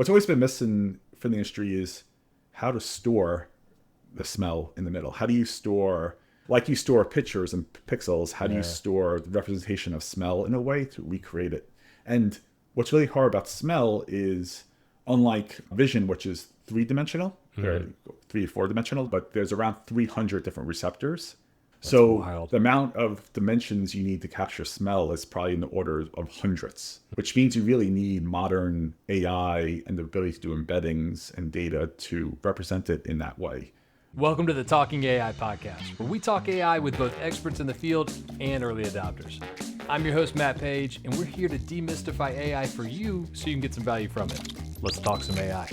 what's always been missing from the industry is how to store the smell in the middle. How do you store, like you store pictures and pixels, how do you store the representation of smell in a way to recreate it? And what's really hard about smell is, unlike vision, which is three-dimensional, or 3 to 4-dimensional, but there's around 300 different receptors. That's so wild. The amount of dimensions you need to capture smell is probably in the order of hundreds, which means you really need modern AI and the ability to do embeddings and data to represent it in that way. Welcome to the Talking AI podcast, where we talk AI with both experts in the field and early adopters. I'm your host, Matt Page, and we're here to demystify AI for you so you can get some value from it. Let's talk some AI.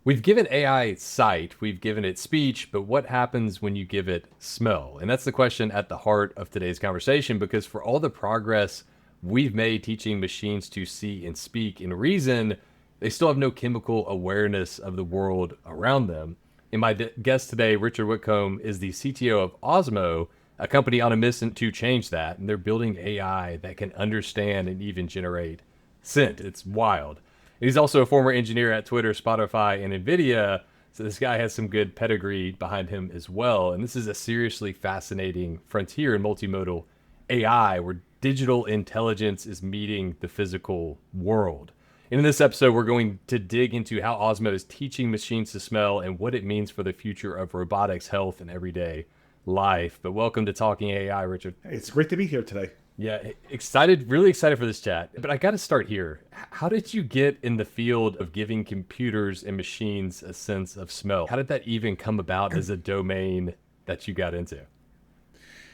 We've given AI sight, we've given it speech, but what happens when you give it smell? And that's the question at the heart of today's conversation, because for all the progress we've made teaching machines to see and speak and reason, they still have no chemical awareness of the world around them. And my guest today, Richard Whitcomb, is the CTO of Osmo, a company on a mission to change that. And they're building AI that can understand and even generate scent. It's wild. And he's also a former engineer at Twitter, Spotify, and NVIDIA. So this guy has some good pedigree behind him as well. And this is a seriously fascinating frontier in multimodal AI, where digital intelligence is meeting the physical world. And in this episode, we're going to dig into how Osmo is teaching machines to smell and what it means for the future of robotics, health, and everyday life. But welcome to Talking AI, Richard. Hey, it's great to be here today. Yeah, excited, really excited for this chat. But I got to start here. How did you get in the field of giving computers and machines a sense of smell? How did that even come about as a domain that you got into?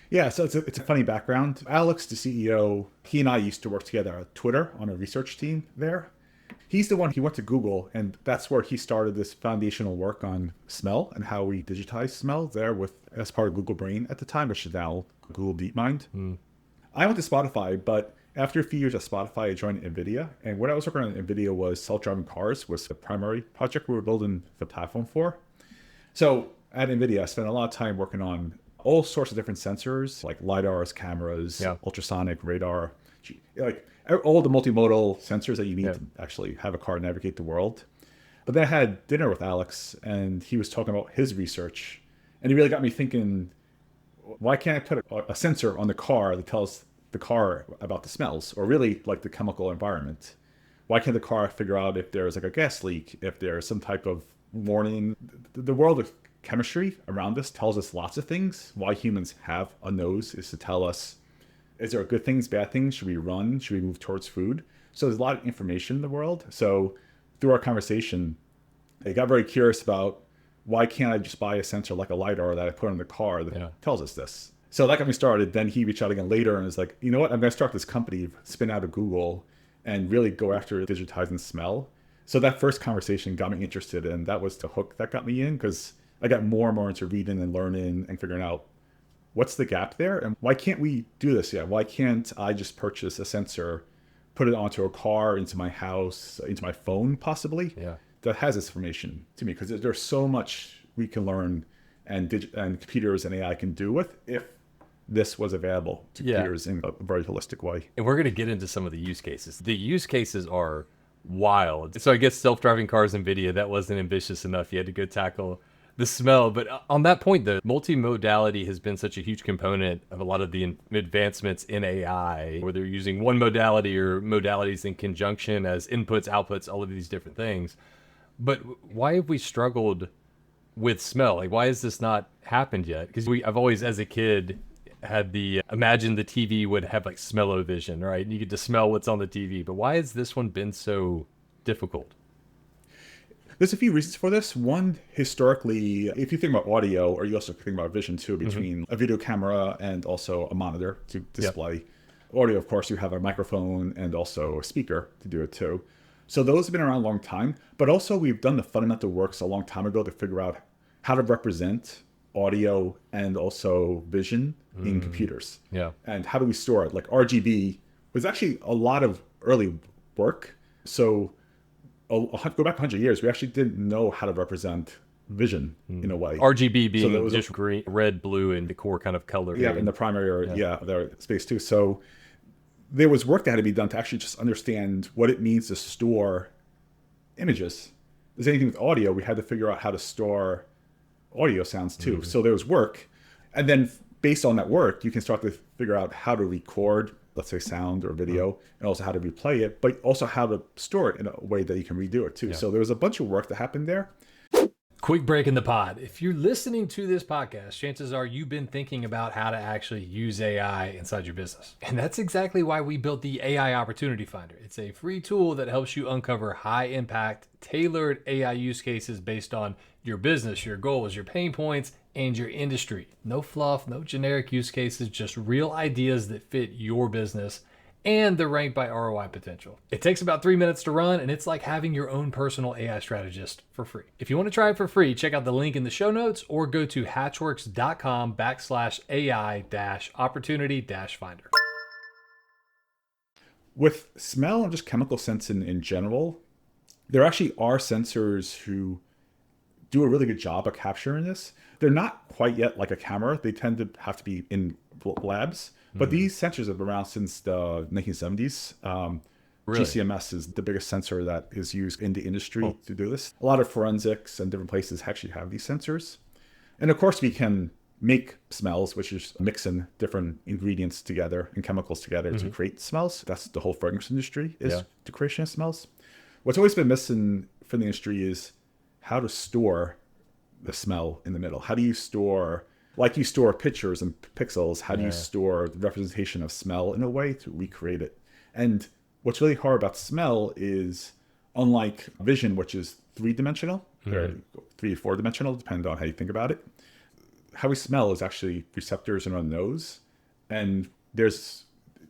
Yeah, so it's a funny background. Alex, the CEO, he and I used to work together at Twitter on a research team there. He's the one, he went to Google, and that's where he started this foundational work on smell and how we digitize smell there as part of Google Brain at the time, which is now Google DeepMind. I went to Spotify, but after a few years at Spotify, I joined NVIDIA. And what I was working on at NVIDIA was self-driving cars was the primary project we were building the platform for. So at NVIDIA, I spent a lot of time working on all sorts of different sensors, like LiDARs, cameras, ultrasonic, radar, like all the multimodal sensors that you need to actually have a car navigate the world. But then I had dinner with Alex, and he was talking about his research. And he really got me thinking, why can't I put a sensor on the car that tells the car about the smells, or really like the chemical environment? Why can't the car figure out if there's like a gas leak, if there's some type of warning? The world of chemistry around us tells us lots of things. Why humans have a nose is to tell us, is there good things, bad things? Should we run? Should we move towards food? So there's a lot of information in the world. So through our conversation, I got very curious about, why can't I just buy a sensor like a LiDAR that I put on the car that tells us this? So that got me started. Then he reached out again later and was like, you know what, I'm going to start this company, spin out of Google, and really go after digitizing smell. So that first conversation got me interested, and that was the hook that got me in, because I got more and more into reading and learning and figuring out what's the gap there, and why can't we do this yet? Why can't I just purchase a sensor, put it onto a car, into my house, into my phone possibly, that has this information to me? Because there's so much we can learn and computers and AI can do with if this was available to computers in a very holistic way. And we're going to get into some of the use cases. The use cases are wild. So I guess self-driving cars, NVIDIA, that wasn't ambitious enough. You had to go tackle the smell. But on that point, the multimodality has been such a huge component of a lot of the advancements in AI, where they're using one modality or modalities in conjunction as inputs, outputs, all of these different things. But why have we struggled with smell? Like, why has this not happened yet? Because I've always, as a kid, had imagine the TV would have like smell-o-vision, right? And you get to smell what's on the TV. But why has this one been so difficult? There's a few reasons for this. One, historically, if you think about audio, or you also think about vision too, between a video camera and also a monitor to display. Audio, of course, you have a microphone and also a speaker to do it too. So those have been around a long time, but also we've done the fundamental works a long time ago to figure out how to represent audio and also vision in computers. And how do we store it? Like RGB was actually a lot of early work. So I'll go back 100 years, we actually didn't know how to represent vision in a way. RGB being just green, red, blue, and the core kind of color. Yeah, in the primary, their space too. So there was work that had to be done to actually just understand what it means to store images. If there's anything with audio, we had to figure out how to store audio sounds too. Mm-hmm. So there was work. And then based on that work, you can start to figure out how to record, let's say sound or video, mm-hmm. and also how to replay it, but also how to store it in a way that you can redo it too. Yeah. So there was a bunch of work that happened there. Quick break in the pod. If you're listening to this podcast, chances are you've been thinking about how to actually use AI inside your business. And that's exactly why we built the AI Opportunity Finder. It's a free tool that helps you uncover high impact, tailored AI use cases based on your business, your goals, your pain points, and your industry. No fluff, no generic use cases, just real ideas that fit your business, and they're ranked by ROI potential. It takes about 3 minutes to run, and it's like having your own personal AI strategist for free. If you want to try it for free, check out the link in the show notes or go to hatchworks.com/AI-opportunity-finder. With smell and just chemical sensing in general, there actually are sensors who do a really good job of capturing this. They're not quite yet like a camera. They tend to have to be in labs. But these sensors have been around since the 1970s. Really? GCMS is the biggest sensor that is used in the industry to do this. A lot of forensics and different places actually have these sensors. And of course, we can make smells, which is mixing different ingredients together and chemicals together to create smells. That's the whole fragrance industry is the creation of smells. What's always been missing from the industry is how to store the smell in the middle. How do you store, like you store pictures and pixels, how do you store the representation of smell in a way to recreate it? And what's really hard about smell is, unlike vision, which is three-dimensional, or 3 to 4-dimensional, depending on how you think about it, how we smell is actually receptors in our nose. And there's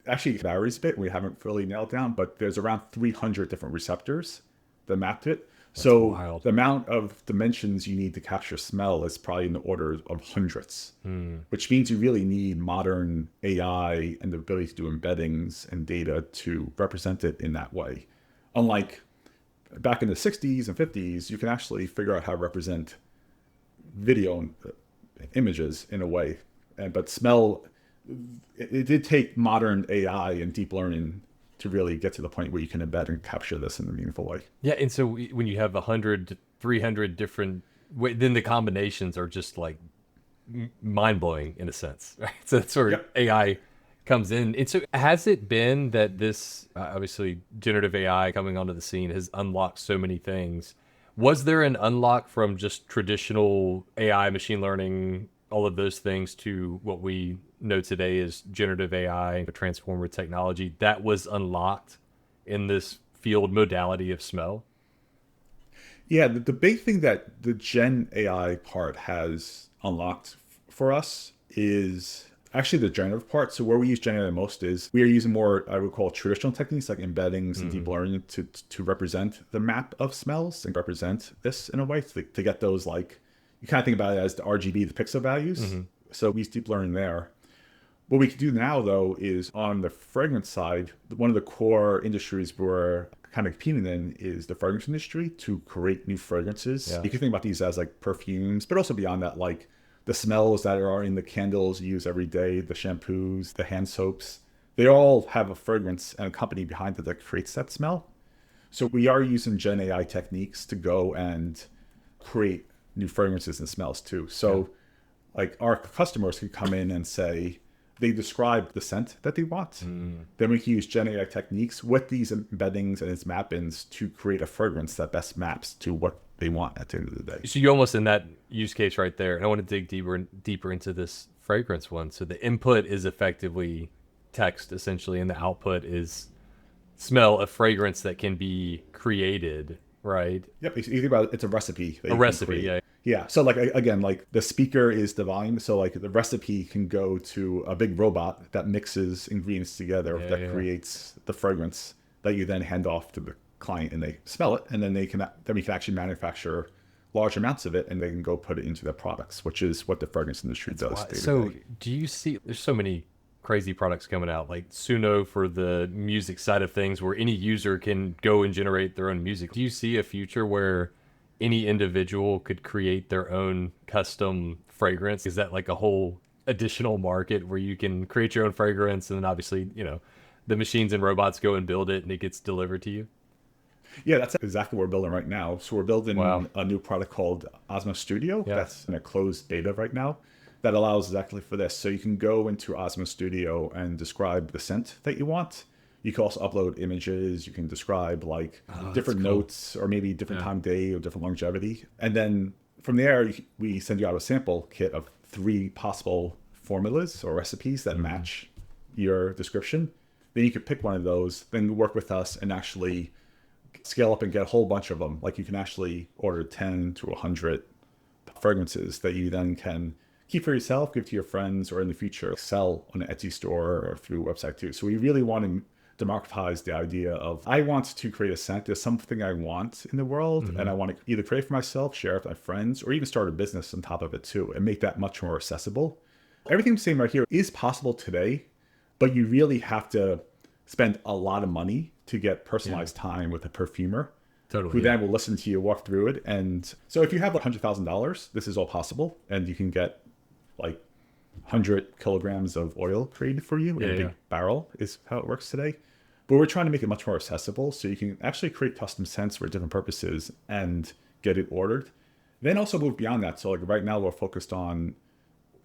actually, it varies a bit, we haven't really nailed down, but there's around 300 different receptors that map to it. That's so wild. The amount of dimensions you need to capture smell is probably in the order of hundreds, which means you really need modern AI and the ability to do embeddings and data to represent it in that way. Unlike back in the 60s and 50s, you can actually figure out how to represent video and images in a way. But smell, it did take modern AI and deep learning to really get to the point where you can embed and capture this in a meaningful way. Yeah, and so when you have 100, 300 different, then the combinations are just like mind-blowing in a sense, right? So that's where AI comes in. And so has it been that this, obviously, generative AI coming onto the scene has unlocked so many things? Was there an unlock from just traditional AI, machine learning, all of those things to what we know today as generative AI, the transformer technology that was unlocked in this field modality of smell? Yeah, the big thing that the Gen AI part has unlocked for us is actually the generative part. So where we use Gen AI most is we are using more, I would call, traditional techniques like embeddings and deep learning to represent the map of smells and represent this in a way to get those, like, you kind of think about it as the RGB, the pixel values. So we use deep learning there. What we can do now, though, is on the fragrance side, one of the core industries we're kind of competing in is the fragrance industry to create new fragrances. You can think about these as like perfumes, but also beyond that, like the smells that are in the candles you use every day, the shampoos, the hand soaps. They all have a fragrance and a company behind it that creates that smell. So we are using Gen AI techniques to go and create new fragrances and smells too. So like our customers could come in and say, they describe the scent that they want. Then we can use Gen AI techniques with these embeddings and its mappings to create a fragrance that best maps to what they want at the end of the day. So you're almost in that use case right there. And I want to dig deeper into this fragrance one. So the input is effectively text, essentially, and the output is smell, a fragrance that can be created, right? Yep. You think about it, it's a recipe. A recipe, yeah. Yeah. So like, again, like the speaker is the volume. So like the recipe can go to a big robot that mixes ingredients together that creates the fragrance that you then hand off to the client and they smell it. And then we can actually manufacture large amounts of it and they can go put it into their products, which is what the fragrance industry does. So do you see, there's so many crazy products coming out, like Suno for the music side of things, where any user can go and generate their own music. Do you see a future where any individual could create their own custom fragrance? Is that like a whole additional market where you can create your own fragrance and then obviously, the machines and robots go and build it and it gets delivered to you? Yeah, that's exactly what we're building right now. So we're Wow. building a new product called Osmo Studio Yeah. that's in a closed beta right now that allows exactly for this. So you can go into Osmo Studio and describe the scent that you want. You can also upload images. You can describe like Oh, that's different cool. notes or maybe different Yeah. time of day or different longevity. And then from there, we send you out a sample kit of 3 possible formulas or recipes that match your description. Then you could pick one of those, then work with us and actually scale up and get a whole bunch of them. Like you can actually order 10 to 100 fragrances that you then can keep for yourself, give to your friends, or in the future sell on an Etsy store or through a website too. So we really want to democratize the idea of I want to create a scent. There's something I want in the world, and I want to either create for myself, share it with my friends, or even start a business on top of it too, and make that much more accessible. Everything I'm saying right here is possible today, but you really have to spend a lot of money to get personalized time with a perfumer Totally. who Yeah. then will listen to you walk through it. And so if you have $100,000, this is all possible, and you can get like 100 kilograms of oil created for you in Yeah, a big yeah. barrel is how it works today. But we're trying to make it much more accessible so you can actually create custom scents for different purposes and get it ordered. Then also move beyond that. So like right now we're focused on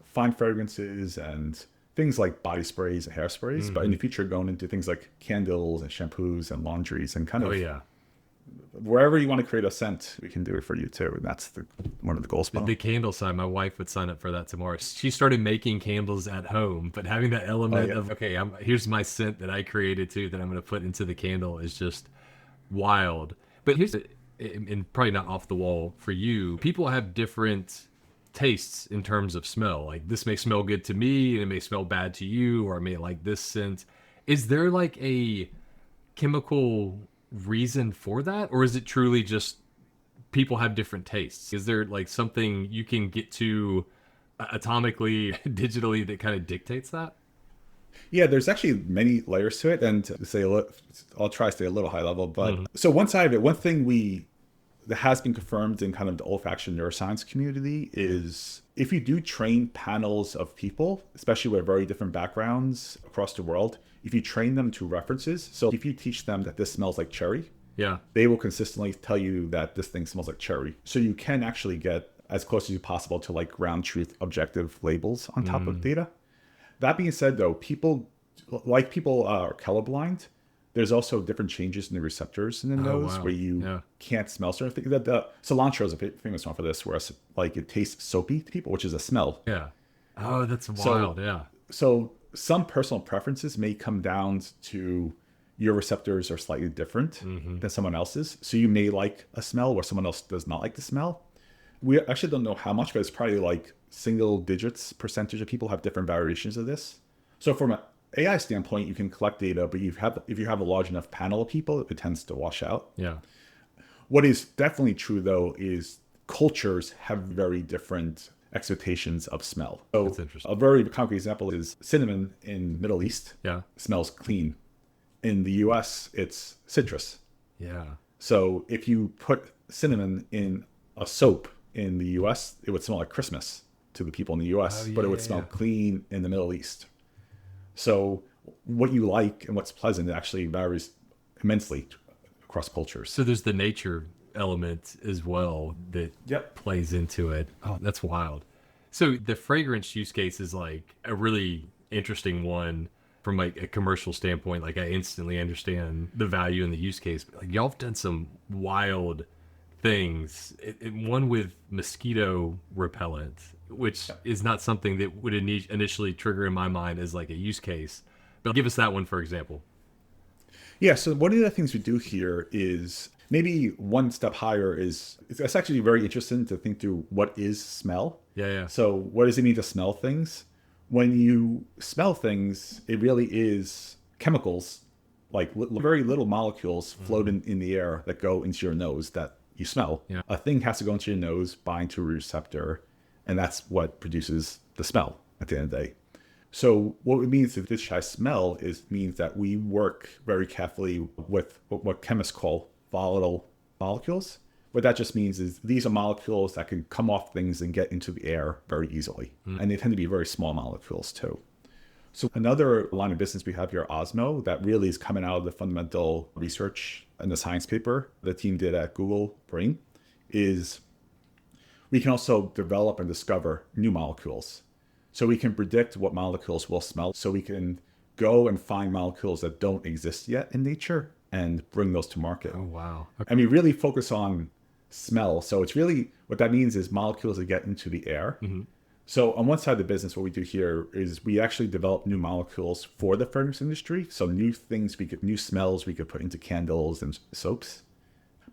fine fragrances and things like body sprays and hairsprays, but in the future going into things like candles and shampoos and laundries and kind Oh of yeah. wherever you want to create a scent, we can do it for you too. And that's one of the goals. The candle side, my wife would sign up for that tomorrow. She started making candles at home, but having that element yeah. of, okay, here's my scent that I created too, that I'm going to put into the candle is just wild. But and probably not off the wall for you, people have different tastes in terms of smell. Like this may smell good to me and it may smell bad to you, or I may like this scent. Is there like a chemical reason for that? Or is it truly just people have different tastes? Is there like something you can get to atomically, digitally that kind of dictates that? Yeah, there's actually many layers to it, and to say I'll try to stay a little high level. But so one side of it, one thing that has been confirmed in kind of the old-fashioned neuroscience community is if you do train panels of people, especially with very different backgrounds across the world, if you train them to references, so if you teach them that this smells like cherry, Yeah. they will consistently tell you that this thing smells like cherry. So you can actually get as close as possible to like ground truth objective labels on top of data. That being said, though, people are colorblind. There's also different changes in the receptors in the nose wow. where you Yeah. can't smell certain things. The cilantro is a famous one for this, where like it tastes soapy to people, which is a smell. Yeah. Oh, that's So, wild. Yeah. so some personal preferences may come down to your receptors are slightly different than someone else's. So you may like a smell where someone else does not like the smell. We actually don't know how much, but it's probably like single digits percentage of people have different variations of this. So from an AI standpoint, you can collect data, but if you have a large enough panel of people, it tends to wash out. Yeah. What is definitely true though is cultures have very different expectations of smell. So That's interesting. a very concrete example is cinnamon in Middle East Yeah. smells clean. In the US, it's citrus. Yeah. So if you put cinnamon in a soap in the US, it would smell like Christmas to the people in the US, but it would smell clean in the Middle East. So what you like and what's pleasant actually varies immensely across cultures. So there's the nature element as well that Yep. plays into it. Oh, that's wild. So the fragrance use case is like a really interesting one from like a commercial standpoint. Like I instantly understand the value and the use case. But like y'all have done some wild things. One with mosquito repellent, which is not something that would initially trigger in my mind as like a use case. But give us that one for example. Yeah, so one of the things we do here is maybe one step higher is it's actually very interesting to think through what is smell. Yeah, yeah. So what does it mean to smell things? When you smell things, it really is chemicals, like very little molecules float in the air that go into your nose that you smell. Yeah. A thing has to go into your nose, bind to a receptor, and that's what produces the smell at the end of the day. So what it means to digitize smell means that we work very carefully with what chemists call volatile molecules. What that just means is these are molecules that can come off things and get into the air very easily. And they tend to be very small molecules too. So another line of business we have here at Osmo that really is coming out of the fundamental research and the science paper the team did at Google Brain is we can also develop and discover new molecules. So we can predict what molecules will smell. So we can go and find molecules that don't exist yet in nature and bring those to market. Oh, wow. Okay. And we really focus on smell. So it's really, what that means is molecules that get into the air. So on one side of the business, what we do here is we actually develop new molecules for the fragrance industry. So new things, new smells we could put into candles and soaps.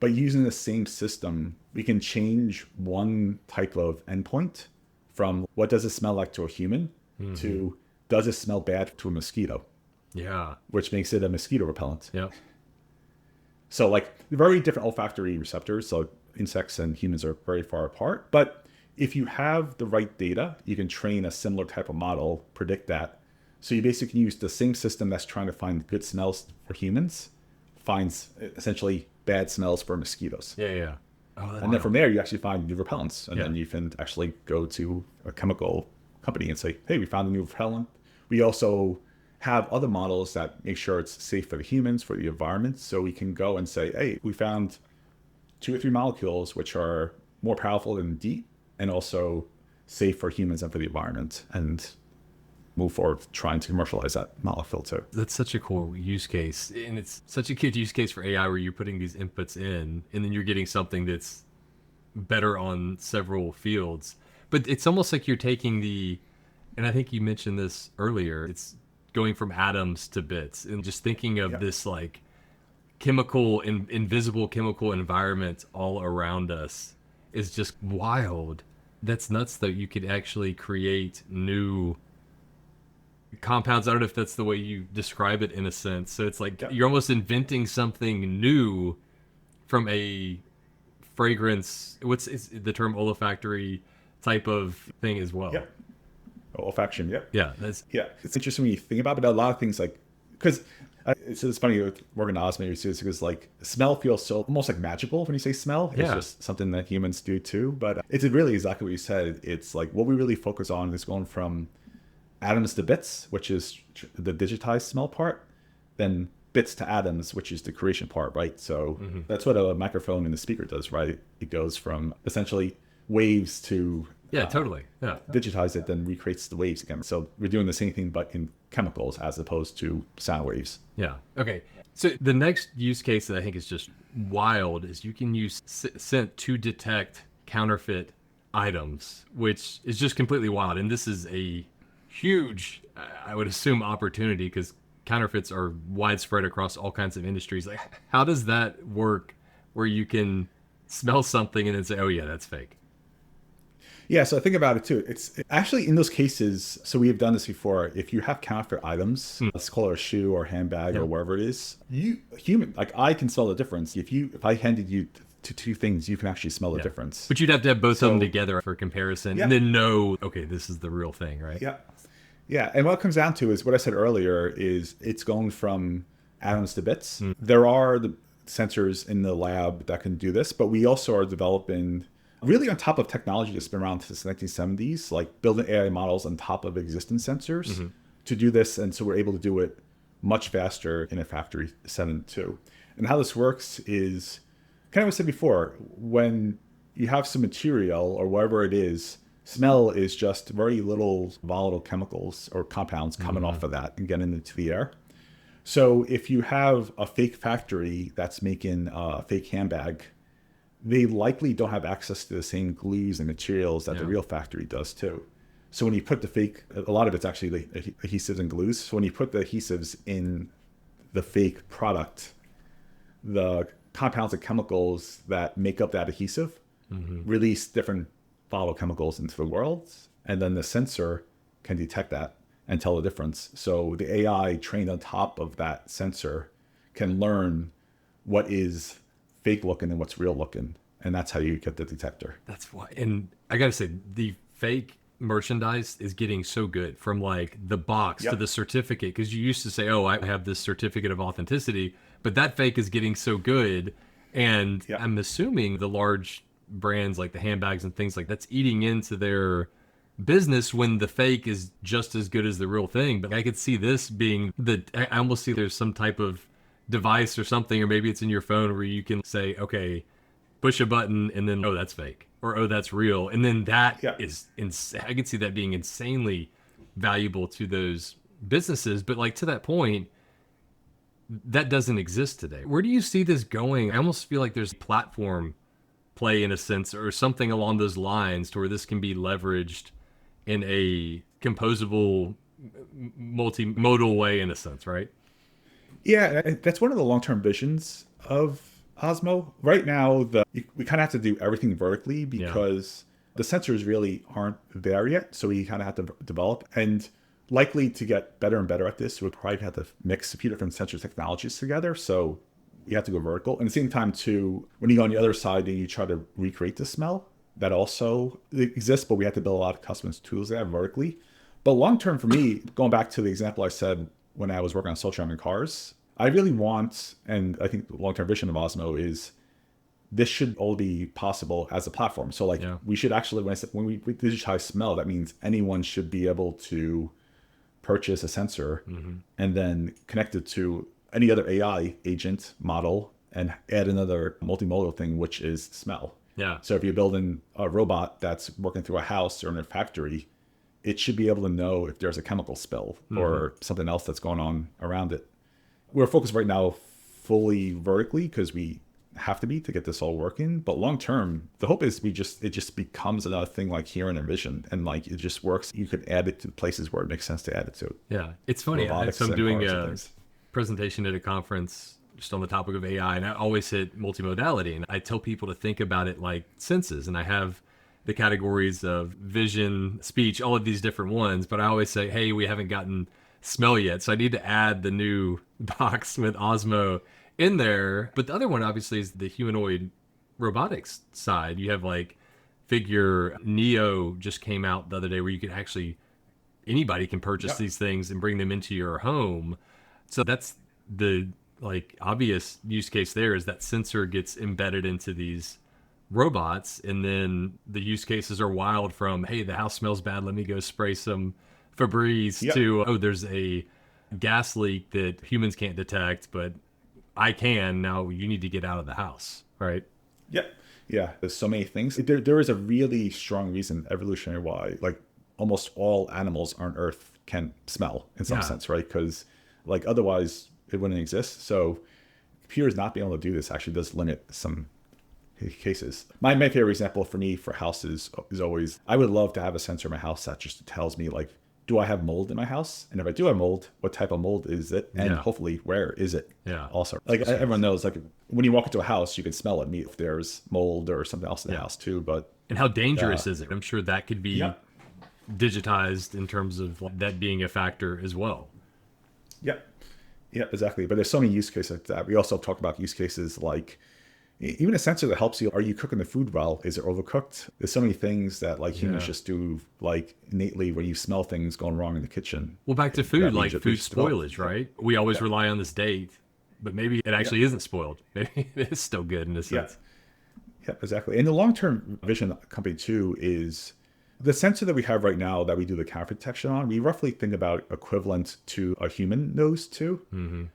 But using the same system, we can change one type of endpoint from what does it smell like to a human to does it smell bad to a mosquito? Yeah. Which makes it a mosquito repellent. Yep. So like very different olfactory receptors. So insects and humans are very far apart. But if you have the right data, you can train a similar type of model, predict that. So you basically use the same system that's trying to find good smells for humans, finds essentially bad smells for mosquitoes. Yeah. Oh, and then from there, you actually find new repellents. And Yeah. then you can actually go to a chemical company and say, hey, we found a new repellent. We also have other models that make sure it's safe for the humans, for the environment. So we can go and say, hey, we found 2 or 3 molecules which are more powerful than DEET and also safe for humans and for the environment, and move forward trying to commercialize that molecule too. That's such a cool use case. And it's such a good use case for AI where you're putting these inputs in and then you're getting something that's better on several fields. But it's almost like you're taking and I think you mentioned this earlier, it's going from atoms to bits and just thinking of this like chemical, invisible chemical environment all around us is just wild. That's nuts that you could actually create new compounds. I don't know if that's the way you describe it in a sense. So it's like you're almost inventing something new from a fragrance. Is the term olfactory type of thing as well? Yeah. Olfaction. Yeah. It's interesting when you think about it. A lot of things like, because it's funny with working at Osmo because like smell feels so almost like magical when you say smell. It's just something that humans do too. But it's really exactly what you said. It's like what we really focus on is going from atoms to bits, which is the digitized smell part, then bits to atoms, which is the creation part, right? So that's what a microphone and a speaker does, right? It goes from essentially waves to totally. Yeah. digitize it, then recreates the waves again. So we're doing the same thing, but in chemicals as opposed to sound waves. Yeah. Okay. So the next use case that I think is just wild is you can use scent to detect counterfeit items, which is just completely wild. And this is a huge, I would assume, opportunity because counterfeits are widespread across all kinds of industries. Like, how does that work where you can smell something and then say, oh yeah, that's fake? Yeah, so think about it too. It's actually in those cases, so we have done this before. If you have counterfeit items, let's call it a shoe or handbag or wherever it is, like I can smell the difference. If I handed you to 2 things, you can actually smell the difference. But you'd have to have both of them together for comparison and then know, okay, this is the real thing, right? Yeah. Yeah. And what it comes down to is what I said earlier is it's going from atoms to bits. There are the sensors in the lab that can do this, but we also are developing really on top of technology that's been around since the 1970s, like building AI models on top of existing sensors to do this. And so we're able to do it much faster in a factory setting too. And how this works is kind of what I said before, when you have some material or whatever it is, smell is just very little volatile chemicals or compounds coming off of that and getting into the air. So if you have a fake factory that's making a fake handbag, they likely don't have access to the same glues and materials that the real factory does too. So when you put the fake, a lot of it's actually the adhesives and glues. So when you put the adhesives in the fake product, the compounds and chemicals that make up that adhesive release different volatile chemicals into the world. And then the sensor can detect that and tell the difference. So the AI trained on top of that sensor can learn what is fake looking and what's real looking, and that's how you get the detector. That's why. And I gotta say, the fake merchandise is getting so good, from like the box to the certificate, because you used to say, oh, I have this certificate of authenticity, but that fake is getting so good. And I'm assuming the large brands like the handbags and things like that's eating into their business when the fake is just as good as the real thing. But I could see this being I almost see there's some type of device or something, or maybe it's in your phone where you can say, okay, push a button and then, oh, that's fake, or oh, that's real. And then that Yeah. is I could see that being insanely valuable to those businesses. But like to that point, that doesn't exist today. Where do you see this going? I almost feel like there's platform play in a sense, or something along those lines, to where this can be leveraged in a composable, multimodal way in a sense, right? Yeah, that's one of the long-term visions of Osmo. Right now, we kind of have to do everything vertically Yeah. because the sensors really aren't there yet. So we kind of have to develop, and likely to get better and better at this, we'll probably have to mix a few different sensor technologies together. So you have to go vertical. And at the same time, too, when you go on the other side and you try to recreate the smell, that also exists, but we have to build a lot of custom tools that vertically. But long term for me, going back to the example I said when I was working on self-driving cars, I really want, and I think the long-term vision of Osmo is this should all be possible as a platform. So like Yeah. we should actually, when we digitize smell, that means anyone should be able to purchase a sensor and then connect it to any other AI agent model and add another multimodal thing, which is smell. Yeah. So if you're building a robot that's working through a house or in a factory, it should be able to know if there's a chemical spill or something else that's going on around it. We're focused right now fully vertically because we have to be to get this all working. But long term, the hope is it just becomes another thing like here in Envision, and like it just works. You could add it to places where it makes sense to add it to. Yeah. It's funny. Robotics So I'm and doing cars and a things. presentation at a conference just on the topic of AI, and I always hit multimodality, and I tell people to think about it like senses, and I have the categories of vision, speech, all of these different ones, but I always say, hey, we haven't gotten smell yet, so I need to add the new box with Osmo in there. But the other one obviously is the humanoid robotics side. You have like Figure Neo just came out the other day, where you could actually, anybody can purchase Yep. these things and bring them into your home. So that's the like obvious use case there, is that sensor gets embedded into these robots, and then the use cases are wild, from hey, the house smells bad, let me go spray some Febreze, Yep. to oh, there's a gas leak that humans can't detect but I can, now you need to get out of the house, right? Yep. Yeah. There's so many things. There is a really strong reason evolutionary why like almost all animals on Earth can smell in some Yeah. sense, right? Because like otherwise it wouldn't exist. So computers not being able to do this actually does limit some cases. My favorite example for me for houses is always, I would love to have a sensor in my house that just tells me like, do I have mold in my house? And if I do have mold, what type of mold is it? And Yeah. hopefully where is it? Yeah. Also, like everyone knows, like when you walk into a house, you can smell it if there's mold or something else in the Yeah. house too. But And how dangerous is it? I'm sure that could be yeah, digitized in terms of that being a factor as well. yeah, yeah, exactly. But there's so many use cases like that. We also talk about use cases like even a sensor that helps you. Are you cooking the food well? Is it overcooked? There's so many things that like humans Yeah. just do like innately when you smell things going wrong in the kitchen. Well, back to food, That like means that food it's developed. spoilage, right? We always rely on this date, but maybe it actually isn't spoiled. Maybe it is still good in a Yeah. sense. Yeah, exactly. And the long-term vision of the company too is the sensor that we have right now that we do the counterfeit detection on. We roughly think about equivalent to a human nose too.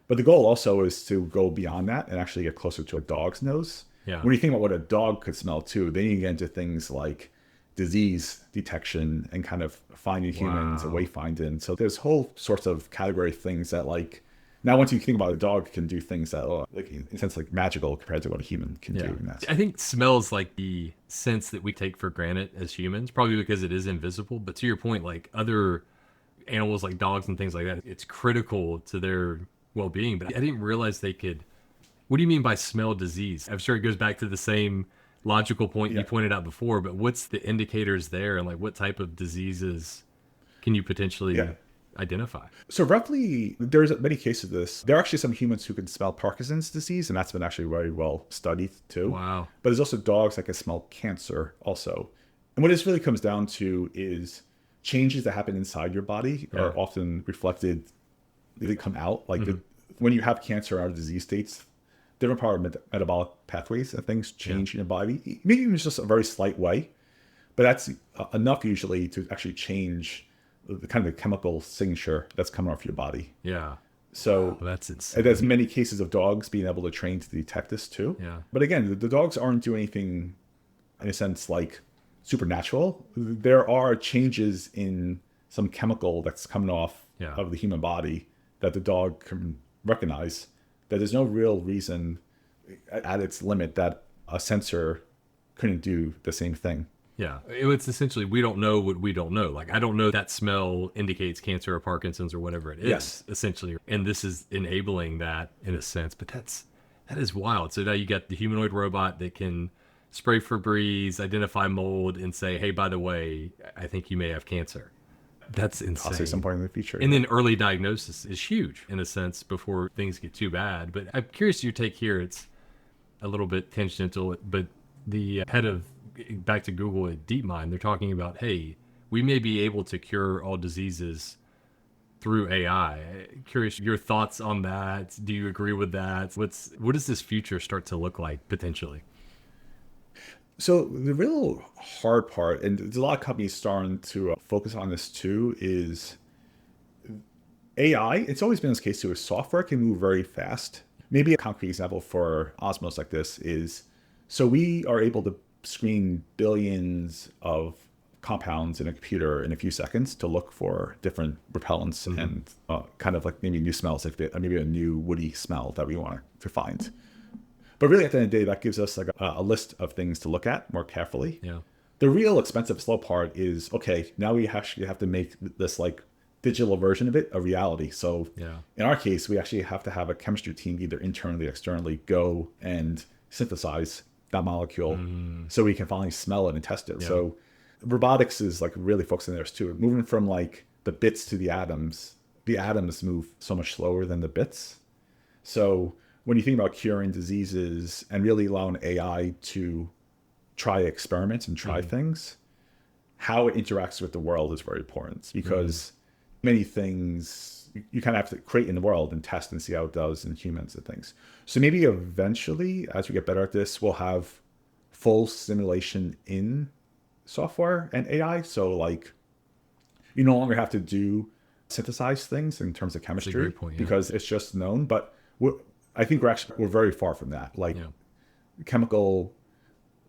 But the goal also is to go beyond that and actually get closer to a dog's nose. Yeah. When you think about what a dog could smell too, then you get into things like disease detection and kind of finding humans and Wow. wayfinding. So there's whole sorts of category of things that like, now once you think about a dog can do things that are like in a sense like magical compared to what a human can do. And that's, I think smells like the sense that we take for granted as humans, probably because it is invisible. But to your point, like other animals like dogs and things like that, it's critical to their well-being. But I didn't realize they could. What do you mean by smell disease? I'm sure it goes back to the same logical point you Yeah. pointed out before, but what's the indicators there, and like what type of diseases can you potentially Yeah. identify? So roughly, there's many cases of this. There are actually some humans who can smell Parkinson's disease, and that's been actually very well studied too. Wow. But there's also dogs that can smell cancer also. And what this really comes down to is changes that happen inside your body Yeah. are often reflected, they come out. Like when you have cancer or disease states, different part of metabolic pathways and things change in your body, maybe even just a very slight way. But that's enough usually to actually change the kind of the chemical signature that's coming off your body. Yeah. So That's insane. there's many cases of dogs being able to train to detect this too. Yeah. But again, the dogs aren't doing anything in a sense like supernatural. There are changes in some chemical that's coming off of the human body that the dog can recognize, that there's no real reason at its limit that a sensor couldn't do the same thing. Yeah. It's essentially, we don't know what we don't know. Like, I don't know that smell indicates cancer or Parkinson's or whatever it is, Yes. essentially. And this is enabling that in a sense. But that is wild. So now you got the humanoid robot that can spray Febreze, identify mold, and say, hey, by the way, I think you may have cancer. That's insane. Possibly at some point in the future. And then early diagnosis is huge in a sense before things get too bad. But I'm curious your take here. It's a little bit tangential, but the head of, back to Google at DeepMind, they're talking about, hey, we may be able to cure all diseases through AI. Curious your thoughts on that. Do you agree with that? What does this future start to look like potentially? So the real hard part, and there's a lot of companies starting to focus on this too, is AI. It's always been this case too, is software can move very fast. Maybe a concrete example for Osmos like this is, so we are able to screen billions of compounds in a computer in a few seconds to look for different repellents and kind of like maybe new smells, like maybe a new woody smell that we want to find. But really, at the end of the day, that gives us like a list of things to look at more carefully. Yeah. The real expensive, slow part is, okay, now we actually have to make this like digital version of it a reality. So in our case, we actually have to have a chemistry team, either internally or externally, go and synthesize that molecule so we can finally smell it and test it. So robotics is like really focusing on this too. Moving from like the bits to the atoms move so much slower than the bits. So when you think about curing diseases and really allowing AI to try experiments and try things, how it interacts with the world is very important, because many things you kind of have to create in the world and test and see how it does in humans and things. So maybe eventually, as we get better at this, we'll have full simulation in software and AI. So like you no longer have to do synthesize things in terms of chemistry. That's a great point, because it's just known. But I think we're very far from that. Like chemical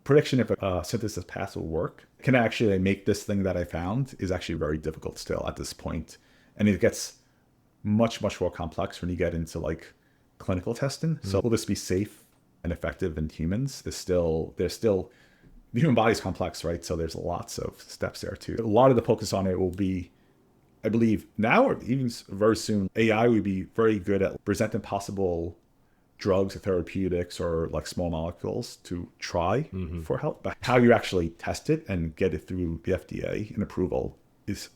prediction, if a synthesis pass will work, can actually make this thing that I found is actually very difficult still at this point. And it gets much, much more complex when you get into like clinical testing. So will this be safe and effective in humans? There's still, the human body is complex, right? So there's lots of steps there too. A lot of the focus on it will be, I believe now or even very soon, AI will be very good at presenting possible drugs or therapeutics or like small molecules to try for help. But how you actually test it and get it through the FDA and approval is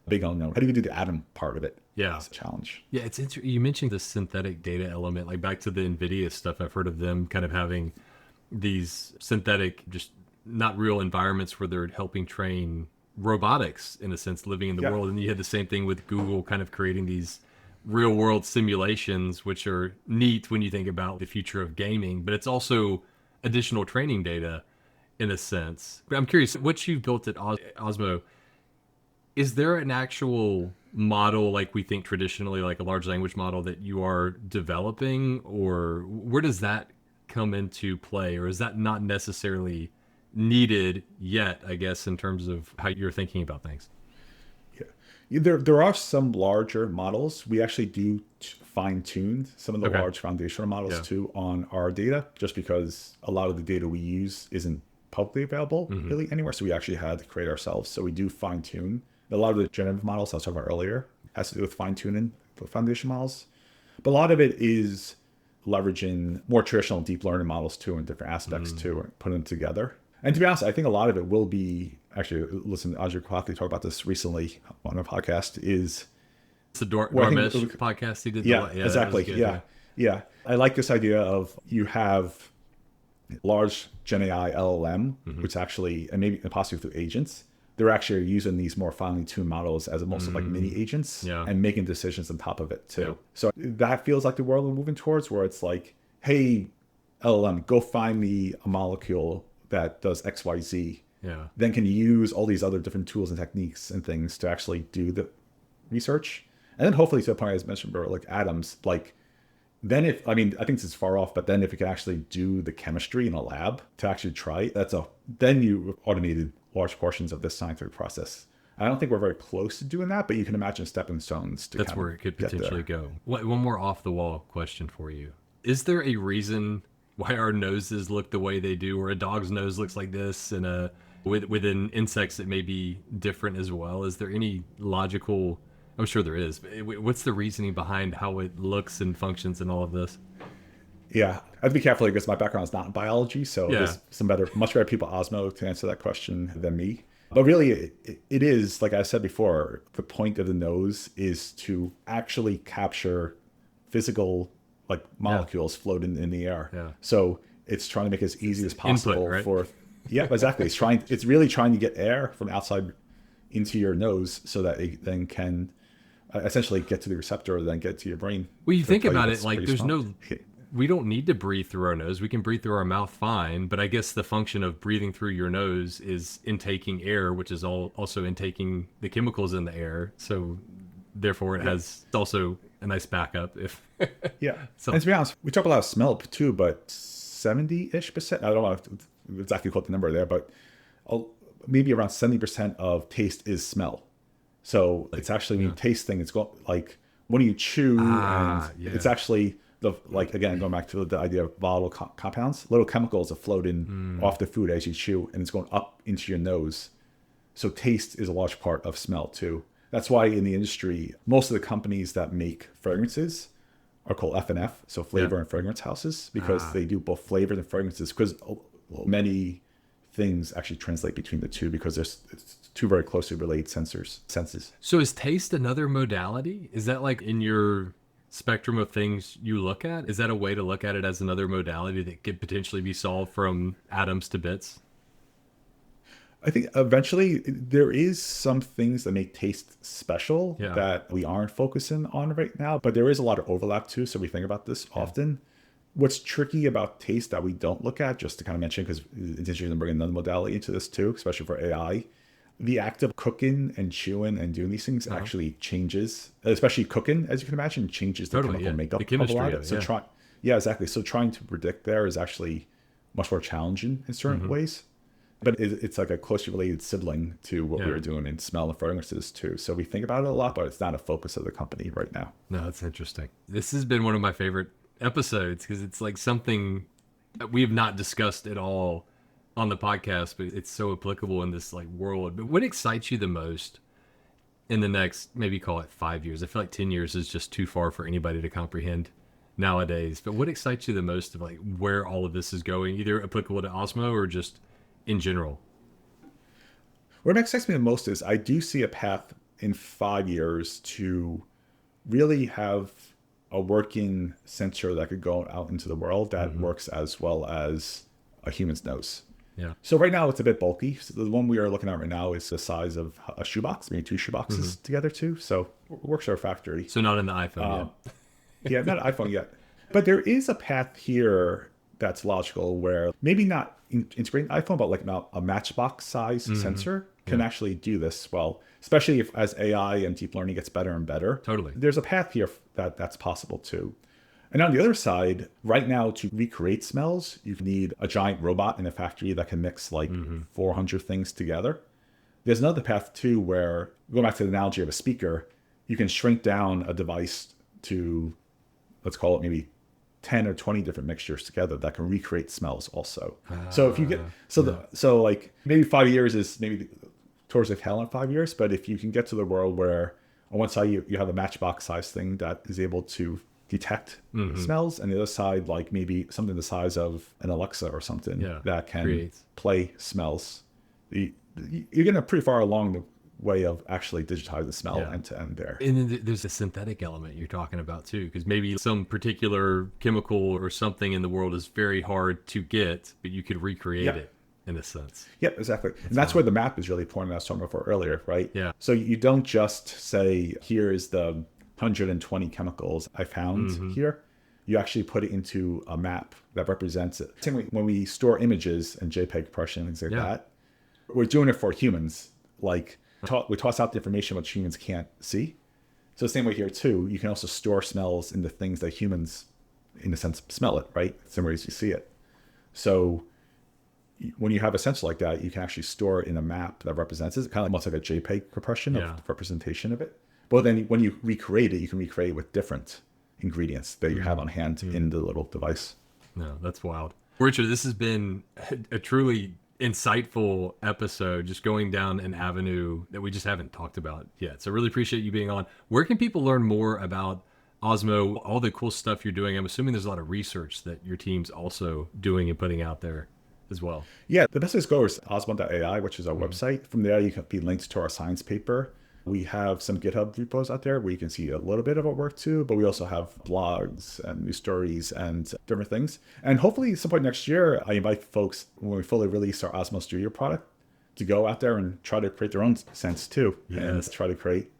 a big unknown. How do you do the atom part of it? Yeah. It's a challenge. Yeah, it's interesting. You mentioned the synthetic data element, like back to the NVIDIA stuff. I've heard of them kind of having these synthetic, just not real environments where they're helping train robotics, in a sense, living in the world. And you had the same thing with Google kind of creating these real world simulations, which are neat when you think about the future of gaming, but it's also additional training data in a sense. But I'm curious, what you've built at Osmo, is there an actual model like we think traditionally, like a large language model that you are developing, or where does that come into play? Or is that not necessarily needed yet, I guess, in terms of how you're thinking about things? There are some larger models. We actually do fine-tune some of the large foundational models too on our data, just because a lot of the data we use isn't publicly available really anywhere. So we actually had to create ourselves. So we do fine-tune. A lot of the generative models I was talking about earlier has to do with fine-tuning the foundation models. But a lot of it is leveraging more traditional deep learning models too in different aspects too, and putting them together. And to be honest, I think a lot of it will be, actually, listen, Ajay Kwakli talked about this recently on a podcast, is... It's the Dormesh podcast he did. Yeah, exactly. Yeah. I like this idea of you have large Gen AI LLM, which actually, and maybe possibly through agents, they're actually using these more finely tuned models as almost like mini agents and making decisions on top of it too. So that feels like the world we're moving towards, where it's like, hey, LLM, go find me a molecule that does XYZ. Yeah. then can use all these other different tools and techniques and things to actually do the research. And then hopefully, to the point I mentioned before, like atoms, like then if, I mean, I think this is far off, but then if you can actually do the chemistry in a lab to actually try it, then you automated large portions of this scientific process. I don't think we're very close to doing that, but you can imagine stepping stones to That's kind where of it could get potentially there. go. One more off the wall question for you. Is there a reason why our noses look the way they do, or a dog's nose looks like this, and within insects it may be different as well? Is there any logical, I'm sure there is, but what's the reasoning behind how it looks and functions and all of this? Yeah, I have to be careful because my background is not in biology, so Yeah. there's much better people at Osmo to answer that question than me. But really, it is, like I said before, the point of the nose is to actually capture physical, like molecules floating in the air. Yeah. So it's trying to make it as easy as Input, possible right? yeah, exactly. It's really trying to get air from outside into your nose so that it then can essentially get to the receptor and then get to your brain. Well, you to think tell about it, what's like pretty there's smart. no, we don't need to breathe through our nose. We can breathe through our mouth fine, but I guess the function of breathing through your nose is intaking air, which is also intaking the chemicals in the air. So therefore it has also a nice backup if Yeah. so. And to be honest, we talk a lot of smell too, but 70-ish%, I don't want to exactly quote the number there, but maybe around 70% of taste is smell. So it's actually, when you taste things, it's going like when you chew, and Yeah. it's actually like, again, going back to the idea of volatile compounds, little chemicals are floating off the food as you chew, and it's going up into your nose. So taste is a large part of smell too. That's why in the industry, most of the companies that make fragrances are called F&F, so flavor and fragrance houses, because they do both flavors and fragrances, because many things actually translate between the two because it's two very closely related senses. So is taste another modality? Is that like in your spectrum of things you look at? Is that a way to look at it as another modality that could potentially be solved from atoms to bits? I think eventually there is some things that make taste special Yeah. that we aren't focusing on right now, but there is a lot of overlap too. So we think about this often. What's tricky about taste that we don't look at, just to kind of mention, because it's interesting to bring another modality into this too, especially for AI, the act of cooking and chewing and doing these things actually changes, especially cooking, as you can imagine, changes the Totally, chemical yeah. makeup The chemistry of a lot of of it, it. So yeah, exactly. So trying to predict there is actually much more challenging in certain ways. But it's like a closely related sibling to what we were doing in smell and fragrances too. So we think about it a lot, but it's not a focus of the company right now. No, that's interesting. This has been one of my favorite episodes because it's like something that we have not discussed at all on the podcast, but it's so applicable in this like world. But what excites you the most in the next, maybe call it 5 years? I feel like 10 years is just too far for anybody to comprehend nowadays. But what excites you the most of like where all of this is going, either applicable to Osmo or just in general? What excites me the most is I do see a path in 5 years to really have a working sensor that could go out into the world that works as well as a human's nose. Yeah. So right now it's a bit bulky. So the one we are looking at right now is the size of a shoebox, maybe two shoeboxes together too. So it works our factory. So not in the iPhone yet. Yeah, not an iPhone yet. But there is a path here that's logical where maybe not integrating iPhone, but like a matchbox size sensor can actually do this well, especially if as AI and deep learning gets better and better. Totally. There's a path here that's possible too. And on the other side, right now to recreate smells, you need a giant robot in a factory that can mix like 400 things together. There's another path too where, going back to the analogy of a speaker, you can shrink down a device to, let's call it maybe 10 or 20 different mixtures together that can recreate smells also. So if you get, so like maybe 5 years is maybe towards the tail end of 5 years, but if you can get to the world where on one side you have a matchbox size thing that is able to detect smells, and the other side like maybe something the size of an Alexa or something that can play smells, you're getting pretty far along the way of actually digitizing smell end to end there. And then there's a synthetic element you're talking about too, because maybe some particular chemical or something in the world is very hard to get, but you could recreate it in a sense. Yep, exactly. And that's where the map is really important, as I was talking about earlier, right? Yeah. So you don't just say, here is the 120 chemicals I found here. You actually put it into a map that represents it. Same way when we store images and JPEG compression and things like that, we're doing it for humans. Like we toss out the information which humans can't see. So the same way here too, you can also store smells into things that humans, in a sense, smell it, right? Similar as you see it. So when you have a sensor like that, you can actually store it in a map that represents it, kind of almost like a JPEG compression of representation of it. But then when you recreate it, you can recreate it with different ingredients that you have on hand in the little device. No, that's wild. Richard, this has been a truly insightful episode, just going down an avenue that we just haven't talked about yet. So really appreciate you being on. Where can people learn more about Osmo, all the cool stuff you're doing? I'm assuming there's a lot of research that your team's also doing and putting out there as well. Yeah, the best place to go is osmo.ai, which is our website. From there, you can be linked to our science paper. We have some GitHub repos out there where you can see a little bit of our work too, but we also have blogs and news stories and different things. And hopefully, some point next year, I invite folks, when we fully release our Osmo Studio product, to go out there and try to create their own sense too. Yes. And try to create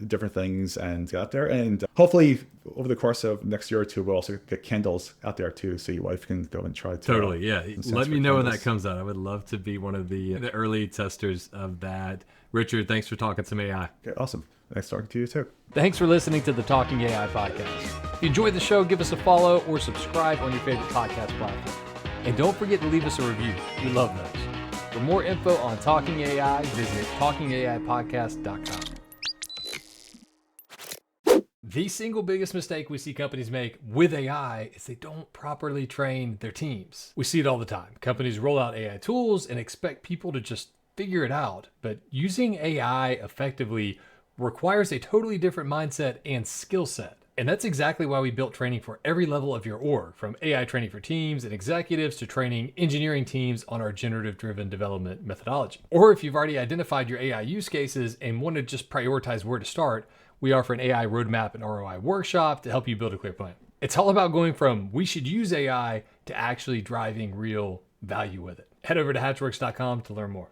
different things and get out there. And hopefully, over the course of next year or two, we'll also get candles out there too, so your wife can go and try to. Totally, yeah. Let me know when that comes out. I would love to be one of the early testers of that. Richard, thanks for talking some AI. Okay, awesome. Nice talking to you too. Thanks for listening to the Talking AI podcast. If you enjoyed the show, give us a follow or subscribe on your favorite podcast platform. And don't forget to leave us a review. We love those. For more info on Talking AI, visit talkingaipodcast.com. The single biggest mistake we see companies make with AI is they don't properly train their teams. We see it all the time. Companies roll out AI tools and expect people to just figure it out. But using AI effectively requires a totally different mindset and skill set. And that's exactly why we built training for every level of your org, from AI training for teams and executives to training engineering teams on our generative-driven development methodology. Or if you've already identified your AI use cases and want to just prioritize where to start, we offer an AI roadmap and ROI workshop to help you build a clear plan. It's all about going from we should use AI to actually driving real value with it. Head over to hatchworks.com to learn more.